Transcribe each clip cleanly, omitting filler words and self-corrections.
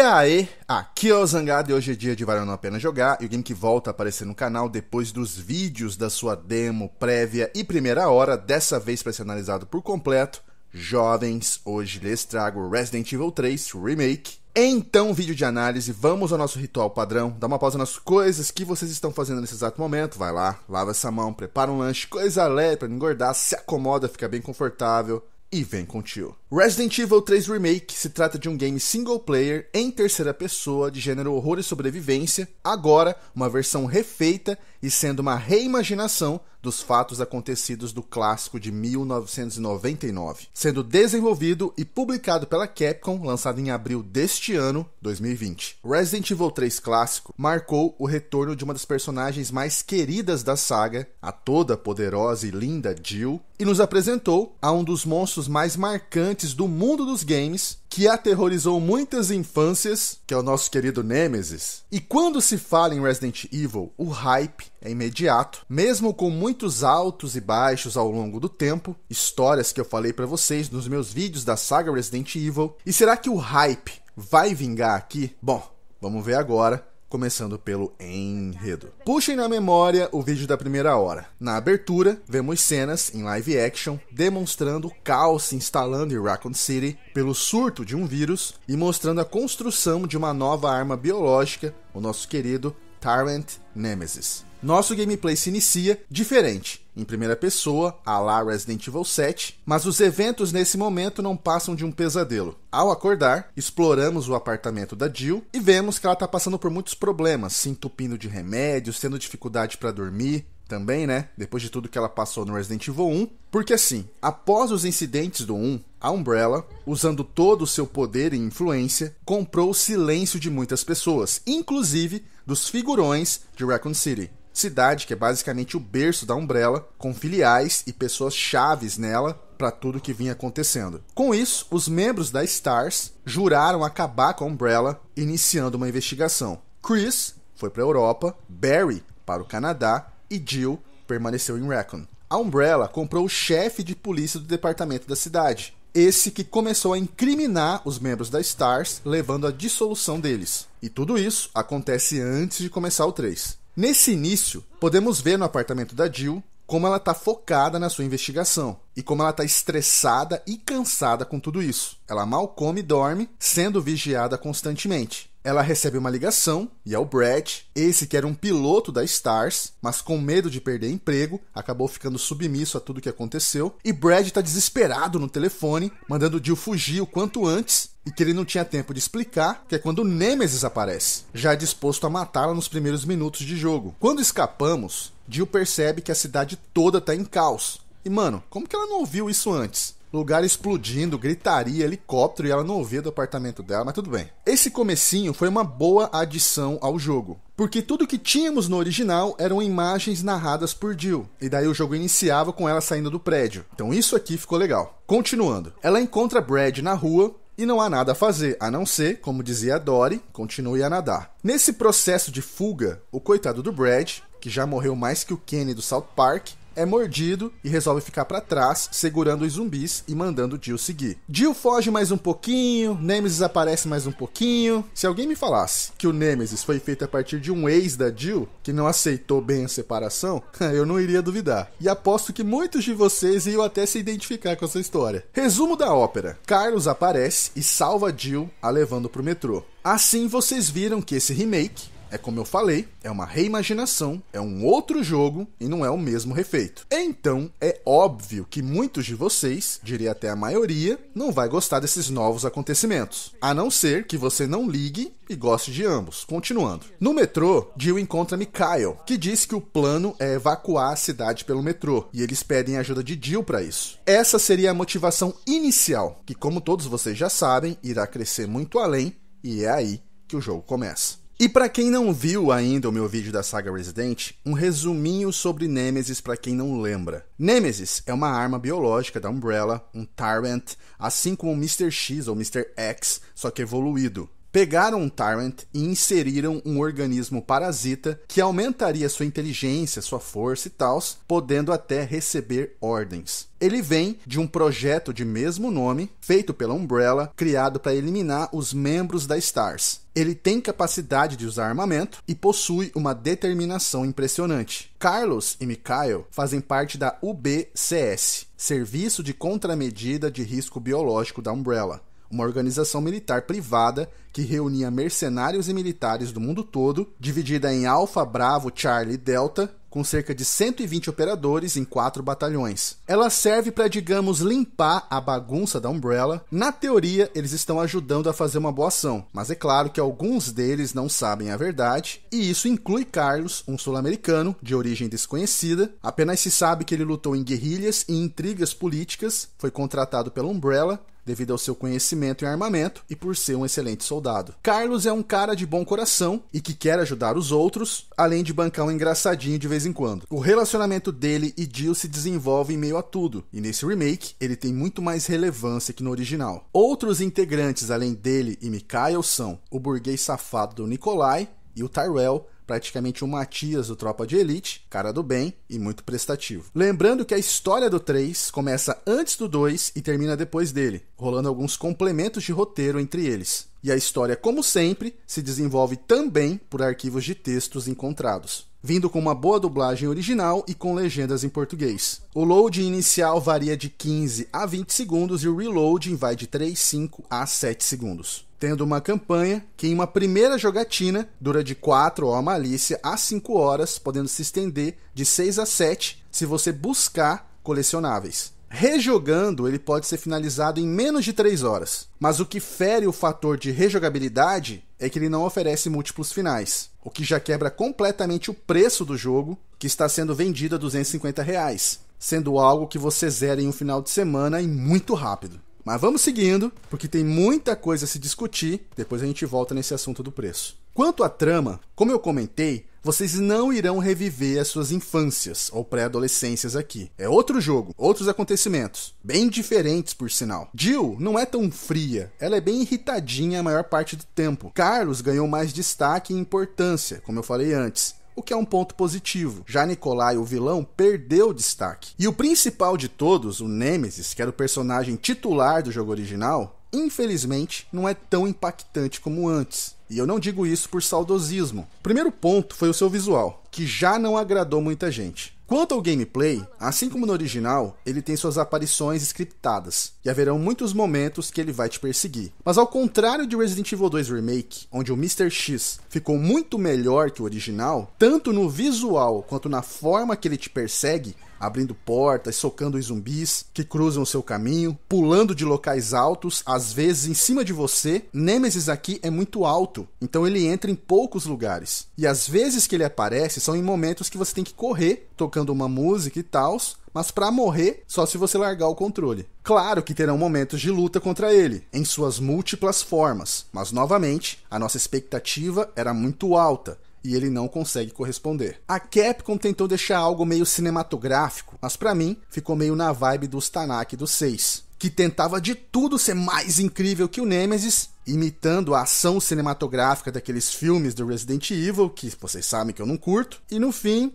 aí, aqui é o Zangado e hoje é dia de Vale a Pena Jogar, e o game que volta a aparecer no canal depois dos vídeos da sua demo, prévia e primeira hora, dessa vez para ser analisado por completo. Jovens, hoje lhes trago Resident Evil 3 Remake. Então, vídeo de análise, vamos ao nosso ritual padrão, dá uma pausa nas coisas que vocês estão fazendo nesse exato momento, vai lá, lava essa mão, prepara um lanche, coisa leve pra não engordar, se acomoda, fica bem confortável. E vem com o tio. Resident Evil 3 Remake se trata de um game single player em terceira pessoa de gênero horror e sobrevivência, agora uma versão refeita e sendo uma reimaginação dos fatos acontecidos do clássico de 1999, sendo desenvolvido e publicado pela Capcom, lançado em abril deste ano, 2020. Resident Evil 3 clássico marcou o retorno de uma das personagens mais queridas da saga, a toda poderosa e linda Jill, e nos apresentou a um dos monstros mais marcantes do mundo dos games, que aterrorizou muitas infâncias, que é o nosso querido Nemesis. E quando se fala em Resident Evil, o hype é imediato, mesmo com muitos altos e baixos ao longo do tempo, histórias que eu falei pra vocês nos meus vídeos da saga Resident Evil. E será que o hype vai vingar aqui? Bom, vamos ver agora, começando pelo enredo. Puxem na memória o vídeo da primeira hora. Na abertura, vemos cenas em live action demonstrando o caos se instalando em Raccoon City pelo surto de um vírus e mostrando a construção de uma nova arma biológica, o nosso querido Tyrant Nemesis. Nosso gameplay se inicia diferente, em primeira pessoa, à la Resident Evil 7, mas os eventos nesse momento não passam de um pesadelo. Ao acordar, exploramos o apartamento da Jill e vemos que ela está passando por muitos problemas, se entupindo de remédios, tendo dificuldade para dormir, também, né? Depois de tudo que ela passou no Resident Evil 1, porque assim, após os incidentes do 1, a Umbrella, usando todo o seu poder e influência, comprou o silêncio de muitas pessoas, inclusive dos figurões de Raccoon City. Cidade que é basicamente o berço da Umbrella, com filiais e pessoas chaves nela para tudo que vinha acontecendo. Com isso, os membros da STARS juraram acabar com a Umbrella, iniciando uma investigação. Chris foi para a Europa, Barry para o Canadá e Jill permaneceu em Raccoon. A Umbrella comprou o chefe de polícia do departamento da cidade, esse que começou a incriminar os membros da STARS, levando à dissolução deles. E tudo isso acontece antes de começar o 3. Nesse início, podemos ver no apartamento da Jill como ela está focada na sua investigação e como ela está estressada e cansada com tudo isso. Ela mal come e dorme, sendo vigiada constantemente. Ela recebe uma ligação, e é o Brad, esse que era um piloto da STARS, mas com medo de perder emprego, acabou ficando submisso a tudo que aconteceu. E Brad está desesperado no telefone, mandando Jill fugir o quanto antes, e que ele não tinha tempo de explicar, que é quando o Nemesis aparece, já disposto a matá-la nos primeiros minutos de jogo. Quando escapamos, Jill percebe que a cidade toda está em caos. E mano, como que ela não ouviu isso antes? Lugar explodindo, gritaria, helicóptero, e ela não ouvia do apartamento dela, mas tudo bem. Esse comecinho foi uma boa adição ao jogo, porque tudo que tínhamos no original eram imagens narradas por Jill, e daí o jogo iniciava com ela saindo do prédio. Então isso aqui ficou legal. Continuando, ela encontra Brad na rua, e não há nada a fazer, a não ser, como dizia a Dory, continue a nadar. Nesse processo de fuga, o coitado do Brad, que já morreu mais que o Kenny do South Park, é mordido e resolve ficar para trás, segurando os zumbis e mandando Jill seguir. Jill foge mais um pouquinho, Nemesis aparece mais um pouquinho. Se alguém me falasse que o Nemesis foi feito a partir de um ex da Jill, que não aceitou bem a separação, eu não iria duvidar. E aposto que muitos de vocês iam até se identificar com essa história. Resumo da ópera. Carlos aparece e salva Jill, a levando pro metrô. Assim vocês viram que esse remake, é como eu falei, é uma reimaginação, é um outro jogo e não é o mesmo refeito. Então, é óbvio que muitos de vocês, diria até a maioria, não vai gostar desses novos acontecimentos. A não ser que você não ligue e goste de ambos. Continuando. No metrô, Jill encontra Mikhail, que diz que o plano é evacuar a cidade pelo metrô, e eles pedem a ajuda de Jill para isso. Essa seria a motivação inicial, que como todos vocês já sabem, irá crescer muito além, e é aí que o jogo começa. E para quem não viu ainda o meu vídeo da saga Resident, um resuminho sobre Nemesis para quem não lembra. Nemesis é uma arma biológica da Umbrella, um Tyrant, assim como o Mr. X ou Mr. X, só que evoluído. Pegaram um Tyrant e inseriram um organismo parasita que aumentaria sua inteligência, sua força e tals, podendo até receber ordens. Ele vem de um projeto de mesmo nome, feito pela Umbrella, criado para eliminar os membros da STARS. Ele tem capacidade de usar armamento e possui uma determinação impressionante. Carlos e Mikhail fazem parte da UBCS, Serviço de Contramedida de Risco Biológico da Umbrella, uma organização militar privada que reunia mercenários e militares do mundo todo, dividida em Alpha, Bravo, Charlie e Delta, com cerca de 120 operadores em 4 batalhões. Ela serve para, digamos, limpar a bagunça da Umbrella. Na teoria, eles estão ajudando a fazer uma boa ação, mas é claro que alguns deles não sabem a verdade, e isso inclui Carlos, um sul-americano de origem desconhecida. Apenas se sabe que ele lutou em guerrilhas e intrigas políticas, foi contratado pela Umbrella, devido ao seu conhecimento em armamento e por ser um excelente soldado. Carlos é um cara de bom coração e que quer ajudar os outros, além de bancar um engraçadinho de vez em quando. O relacionamento dele e Jill se desenvolve em meio a tudo, e nesse remake ele tem muito mais relevância que no original. Outros integrantes além dele e Mikhail são o burguês safado do Nikolai e o Tyrell, praticamente um Matias do Tropa de Elite, cara do bem e muito prestativo. Lembrando que a história do 3 começa antes do 2 e termina depois dele, rolando alguns complementos de roteiro entre eles. E a história, como sempre, se desenvolve também por arquivos de textos encontrados, vindo com uma boa dublagem original e com legendas em português. O loading inicial varia de 15 a 20 segundos e o reloading vai de 3, 5 a 7 segundos. Tendo uma campanha que em uma primeira jogatina dura de 4 ou a malícia a 5 horas, podendo se estender de 6 a 7 se você buscar colecionáveis. Rejogando, ele pode ser finalizado em menos de 3 horas, mas o que fere o fator de rejogabilidade é que ele não oferece múltiplos finais, o que já quebra completamente o preço do jogo, que está sendo vendido a R$250, sendo algo que você zera em um final de semana e muito rápido. Mas vamos seguindo, porque tem muita coisa a se discutir, depois a gente volta nesse assunto do preço. Quanto à trama, como eu comentei, vocês não irão reviver as suas infâncias ou pré-adolescências aqui. É outro jogo, outros acontecimentos, bem diferentes por sinal. Jill não é tão fria, ela é bem irritadinha a maior parte do tempo. Carlos ganhou mais destaque e importância, como eu falei antes, o que é um ponto positivo. Já Nikolai, o vilão, perdeu destaque. E o principal de todos, o Nemesis, que era o personagem titular do jogo original, infelizmente não é tão impactante como antes. E eu não digo isso por saudosismo. O primeiro ponto foi o seu visual, que já não agradou muita gente. Quanto ao gameplay, assim como no original, ele tem suas aparições scriptadas, e haverão muitos momentos que ele vai te perseguir. Mas ao contrário de Resident Evil 2 Remake, onde o Mr. X ficou muito melhor que o original, tanto no visual quanto na forma que ele te persegue, abrindo portas, socando os zumbis que cruzam o seu caminho, pulando de locais altos, às vezes em cima de você. Nemesis aqui é muito alto, então ele entra em poucos lugares. E as vezes que ele aparece são em momentos que você tem que correr, tocando uma música e tal, mas pra morrer só se você largar o controle. Claro que terão momentos de luta contra ele, em suas múltiplas formas, mas novamente, a nossa expectativa era muito alta, e ele não consegue corresponder. A Capcom tentou deixar algo meio cinematográfico, mas pra mim ficou meio na vibe dos Tanaka do 6, que tentava de tudo ser mais incrível que o Nemesis, imitando a ação cinematográfica daqueles filmes do Resident Evil, que vocês sabem que eu não curto, e no fim,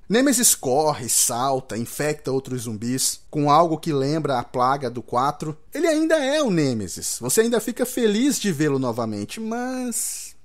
Nemesis corre, salta, infecta outros zumbis, com algo que lembra a plaga do 4. Ele ainda é o Nemesis, você ainda fica feliz de vê-lo novamente, mas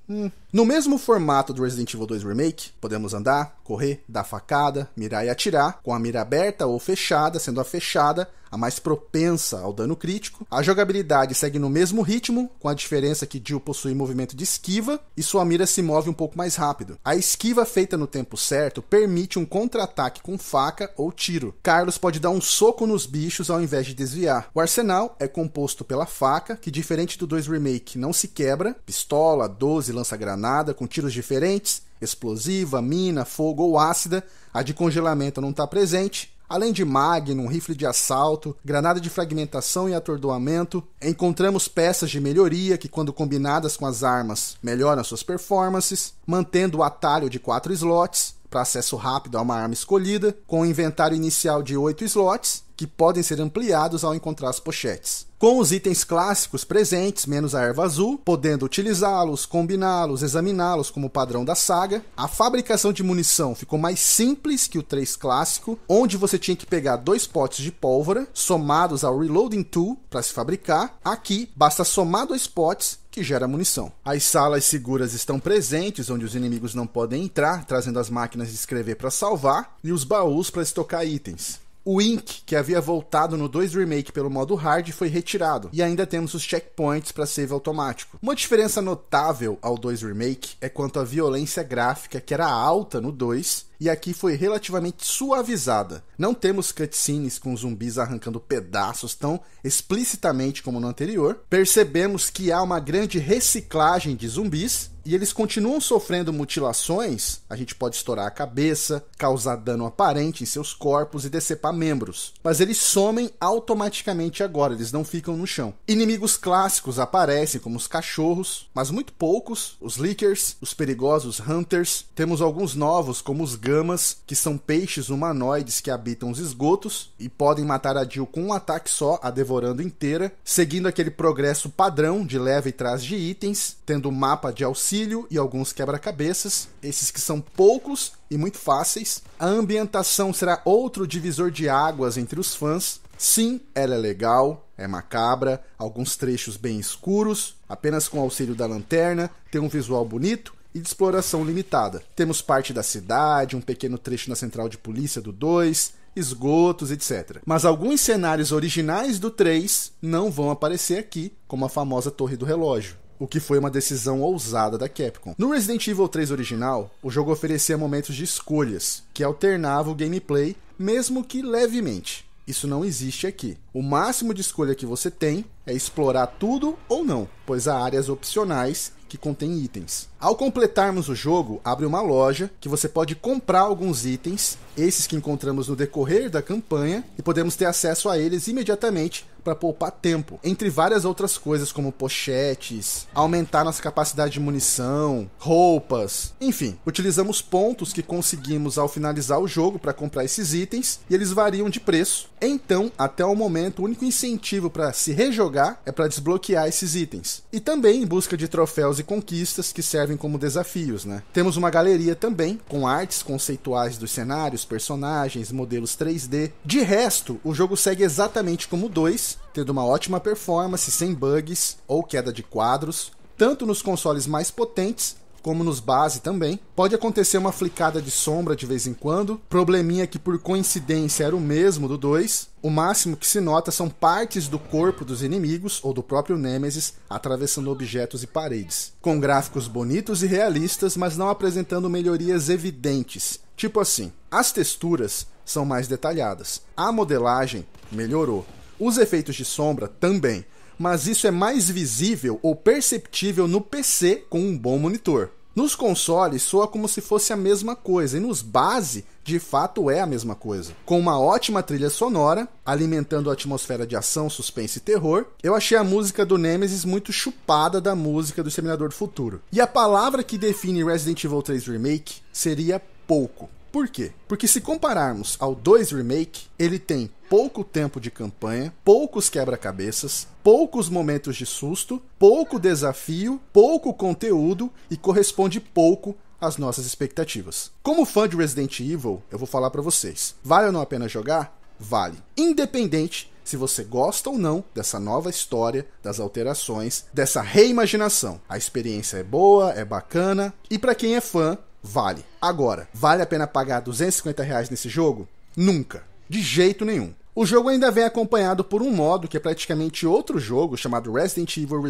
no mesmo formato do Resident Evil 2 Remake, podemos andar, correr, dar facada, mirar e atirar, com a mira aberta ou fechada, sendo a fechada a mais propensa ao dano crítico. A jogabilidade segue no mesmo ritmo, com a diferença que Jill possui movimento de esquiva e sua mira se move um pouco mais rápido. A esquiva feita no tempo certo permite um contra-ataque com faca ou tiro. Carlos pode dar um soco nos bichos ao invés de desviar. O arsenal é composto pela faca, que diferente do 2 Remake não se quebra, pistola, 12, lança-granada com tiros diferentes, explosiva, mina, fogo ou ácida. A de congelamento não está presente. Além de Magnum, rifle de assalto, granada de fragmentação e atordoamento, encontramos peças de melhoria que, quando combinadas com as armas, melhoram suas performances, mantendo o atalho de 4 slots para acesso rápido a uma arma escolhida, com um inventário inicial de 8 slots, que podem ser ampliados ao encontrar as pochetes. com os itens clássicos presentes, menos a erva azul, podendo utilizá-los, combiná-los, examiná-los como padrão da saga. A fabricação de munição ficou mais simples que o 3 clássico, onde você tinha que pegar 2 potes de pólvora, somados ao Reloading Tool para se fabricar. Aqui, basta somar 2 potes, que gera munição. As salas seguras estão presentes, onde os inimigos não podem entrar, trazendo as máquinas de escrever para salvar, e os baús para estocar itens. O Ink, que havia voltado no 2 Remake pelo modo Hard, foi retirado, e ainda temos os checkpoints para save automático. Uma diferença notável ao 2 Remake é quanto à violência gráfica, que era alta no 2, e aqui foi relativamente suavizada. Não temos cutscenes com zumbis arrancando pedaços tão explicitamente como no anterior. Percebemos que há uma grande reciclagem de zumbis, e eles continuam sofrendo mutilações. A gente pode estourar a cabeça, causar dano aparente em seus corpos e decepar membros. Mas eles somem automaticamente agora, eles não ficam no chão. Inimigos clássicos aparecem, como os cachorros, mas muito poucos. Os Lickers, os perigosos Hunters. Temos alguns novos, como os Gamas, que são peixes humanoides que habitam os esgotos e podem matar a Jill com um ataque só, a devorando inteira, seguindo aquele progresso padrão de leva e trás de itens, tendo um mapa de auxílio e alguns quebra-cabeças, esses que são poucos e muito fáceis. A ambientação será outro divisor de águas entre os fãs. Sim, ela é legal, é macabra, alguns trechos bem escuros, apenas com auxílio da lanterna, tem um visual bonito e de exploração limitada. Temos parte da cidade, um pequeno trecho na central de polícia do 2, esgotos, etc. Mas alguns cenários originais do 3 não vão aparecer aqui, como a famosa Torre do Relógio, o que foi uma decisão ousada da Capcom. No Resident Evil 3 original, o jogo oferecia momentos de escolhas, que alternavam o gameplay, mesmo que levemente. Isso não existe aqui. O máximo de escolha que você tem é explorar tudo ou não, pois há áreas opcionais que contêm itens. Ao completarmos o jogo, abre uma loja que você pode comprar alguns itens, esses que encontramos no decorrer da campanha, e podemos ter acesso a eles imediatamente para poupar tempo, entre várias outras coisas como pochetes, aumentar nossa capacidade de munição, roupas, enfim, utilizamos pontos que conseguimos ao finalizar o jogo para comprar esses itens, e eles variam de preço. Então, até o momento, o único incentivo para se rejogar é para desbloquear esses itens, e também em busca de troféus e conquistas que servem como desafios, né? Temos uma galeria também, com artes conceituais dos cenários, personagens, modelos 3D. De resto, o jogo segue exatamente como o 2, tendo uma ótima performance, sem bugs ou queda de quadros, tanto nos consoles mais potentes, como nos base também. Pode acontecer uma flicada de sombra de vez em quando, probleminha que por coincidência era o mesmo do 2. O máximo que se nota são partes do corpo dos inimigos ou do próprio Nemesis atravessando objetos e paredes, com gráficos bonitos e realistas, mas não apresentando melhorias evidentes. Tipo assim, as texturas são mais detalhadas, a modelagem melhorou, os efeitos de sombra também, mas isso é mais visível ou perceptível no PC com um bom monitor. Nos consoles soa como se fosse a mesma coisa, e nos base, de fato é a mesma coisa. Com uma ótima trilha sonora, alimentando a atmosfera de ação, suspense e terror, eu achei a música do Nemesis muito chupada da música do Exterminador do Futuro. E a palavra que define Resident Evil 3 Remake seria pouco. Por quê? Porque se compararmos ao 2 Remake, ele tem pouco tempo de campanha, poucos quebra-cabeças, poucos momentos de susto, pouco desafio, pouco conteúdo e corresponde pouco às nossas expectativas. Como fã de Resident Evil, eu vou falar pra vocês. Vale ou não a pena jogar? Vale. Independente se você gosta ou não dessa nova história, das alterações, dessa reimaginação. A experiência é boa, é bacana, e pra quem é fã, vale. Agora, vale a pena pagar R$250 nesse jogo? Nunca. De jeito nenhum. O jogo ainda vem acompanhado por um modo que é praticamente outro jogo, chamado Resident Evil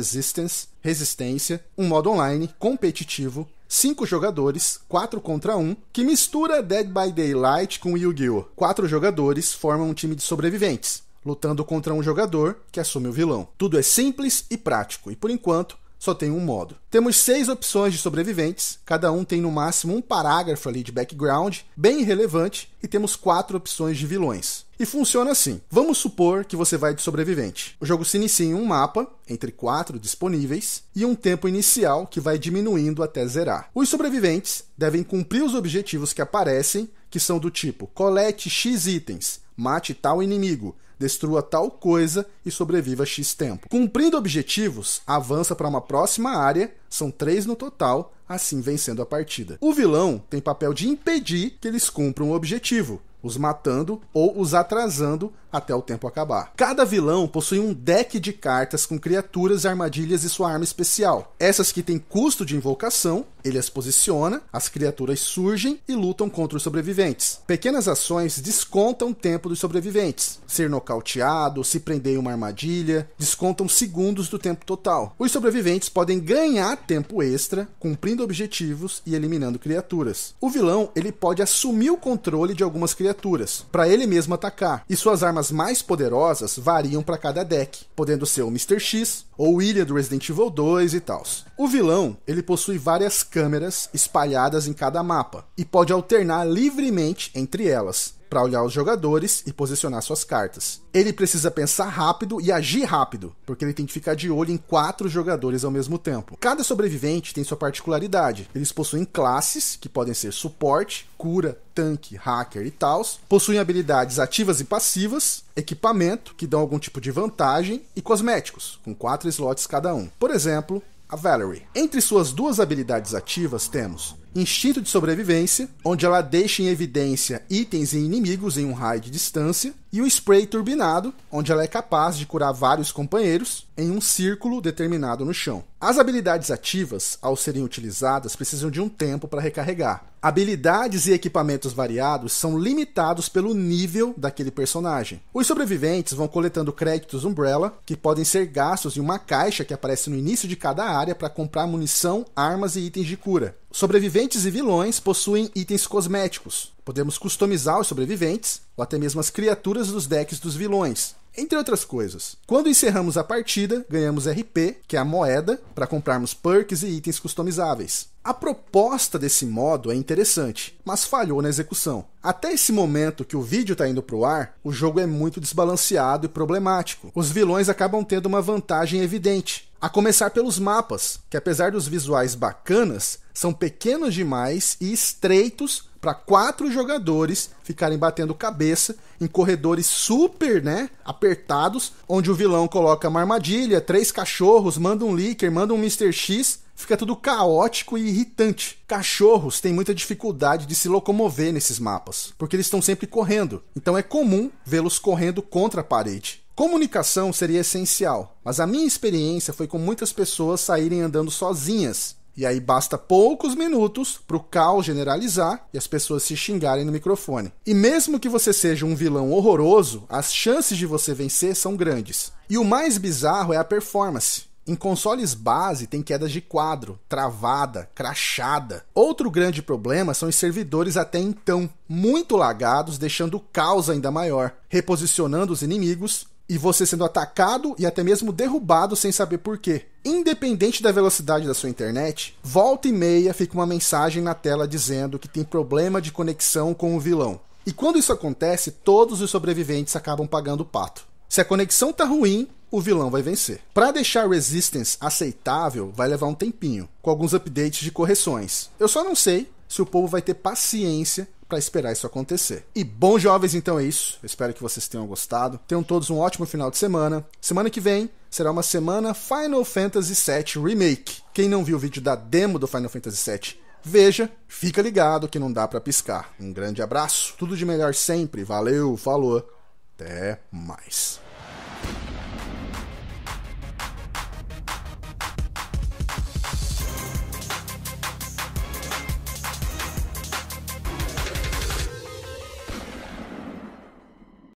Resistência, um modo online, competitivo, 5 jogadores, 4 contra 1, que mistura Dead by Daylight com Yu-Gi-Oh! 4 jogadores formam um time de sobreviventes, lutando contra um jogador que assume o vilão. Tudo é simples e prático, e por enquanto, só tem um modo. Temos 6 opções de sobreviventes, cada um tem no máximo um parágrafo ali de background, bem relevante, e temos 4 opções de vilões. E funciona assim. Vamos supor que você vai de sobrevivente. O jogo se inicia em um mapa, entre 4 disponíveis, e um tempo inicial que vai diminuindo até zerar. Os sobreviventes devem cumprir os objetivos que aparecem, que são do tipo: colete X itens, mate tal inimigo, destrua tal coisa e sobreviva X tempo. Cumprindo objetivos, avança para uma próxima área, são 3 no total, assim vencendo a partida. O vilão tem papel de impedir que eles cumpram o objetivo, os matando ou os atrasando até o tempo acabar. Cada vilão possui um deck de cartas com criaturas, armadilhas e sua arma especial. Essas que têm custo de invocação, ele as posiciona, as criaturas surgem e lutam contra os sobreviventes. Pequenas ações descontam o tempo dos sobreviventes. Ser nocauteado, se prender em uma armadilha, descontam segundos do tempo total. Os sobreviventes podem ganhar tempo extra, cumprindo objetivos e eliminando criaturas. O vilão, ele pode assumir o controle de algumas criaturas, para ele mesmo atacar, e suas armas mais poderosas variam para cada deck, podendo ser o Mr. X ou o Ilha do Resident Evil 2 e tal. O vilão, ele possui várias câmeras espalhadas em cada mapa, e pode alternar livremente entre elas, para olhar os jogadores e posicionar suas cartas. Ele precisa pensar rápido e agir rápido, porque ele tem que ficar de olho em 4 jogadores ao mesmo tempo. Cada sobrevivente tem sua particularidade. Eles possuem classes, que podem ser suporte, cura, tanque, hacker e tals. Possuem habilidades ativas e passivas, equipamento, que dão algum tipo de vantagem, e cosméticos, com 4 slots cada um. Por exemplo, a Valerie. Entre suas 2 habilidades ativas temos Instinto de Sobrevivência, onde ela deixa em evidência itens e inimigos em um raio de distância, e o Spray Turbinado, onde ela é capaz de curar vários companheiros em um círculo determinado no chão. As habilidades ativas, ao serem utilizadas, precisam de um tempo para recarregar. Habilidades e equipamentos variados são limitados pelo nível daquele personagem. Os sobreviventes vão coletando créditos Umbrella, que podem ser gastos em uma caixa que aparece no início de cada área para comprar munição, armas e itens de cura. Sobreviventes e vilões possuem itens cosméticos. Podemos customizar os sobreviventes, ou até mesmo as criaturas dos decks dos vilões, entre outras coisas. Quando encerramos a partida, ganhamos RP, que é a moeda, para comprarmos perks e itens customizáveis. A proposta desse modo é interessante, mas falhou na execução. Até esse momento que o vídeo está indo para o ar, o jogo é muito desbalanceado e problemático. Os vilões acabam tendo uma vantagem evidente, a começar pelos mapas, que apesar dos visuais bacanas, são pequenos demais e estreitos para 4 jogadores ficarem batendo cabeça em corredores super, apertados, onde o vilão coloca uma armadilha, 3 cachorros, manda um Licker, manda um Mr. X, fica tudo caótico e irritante. Cachorros têm muita dificuldade de se locomover nesses mapas, porque eles estão sempre correndo, então é comum vê-los correndo contra a parede. Comunicação seria essencial, mas a minha experiência foi com muitas pessoas saírem andando sozinhas. E aí basta poucos minutos para o caos generalizar e as pessoas se xingarem no microfone. E mesmo que você seja um vilão horroroso, as chances de você vencer são grandes. E o mais bizarro é a performance. Em consoles base tem quedas de quadro, travada, crashada. Outro grande problema são os servidores até então, muito lagados, deixando o caos ainda maior, reposicionando os inimigos e você sendo atacado e até mesmo derrubado sem saber por quê. Independente da velocidade da sua internet, volta e meia fica uma mensagem na tela dizendo que tem problema de conexão com o vilão. E quando isso acontece, todos os sobreviventes acabam pagando o pato. Se a conexão tá ruim, o vilão vai vencer. Para deixar Resistance aceitável, vai levar um tempinho, com alguns updates de correções. Eu só não sei se o povo vai ter paciência para esperar isso acontecer. E bom, jovens, então é isso. Eu espero que vocês tenham gostado. Tenham todos um ótimo final de semana. Semana que vem será uma semana Final Fantasy VII Remake. Quem não viu o vídeo da demo do Final Fantasy VII, veja, fica ligado que não dá para piscar. Um grande abraço, tudo de melhor sempre. Valeu, falou, até mais.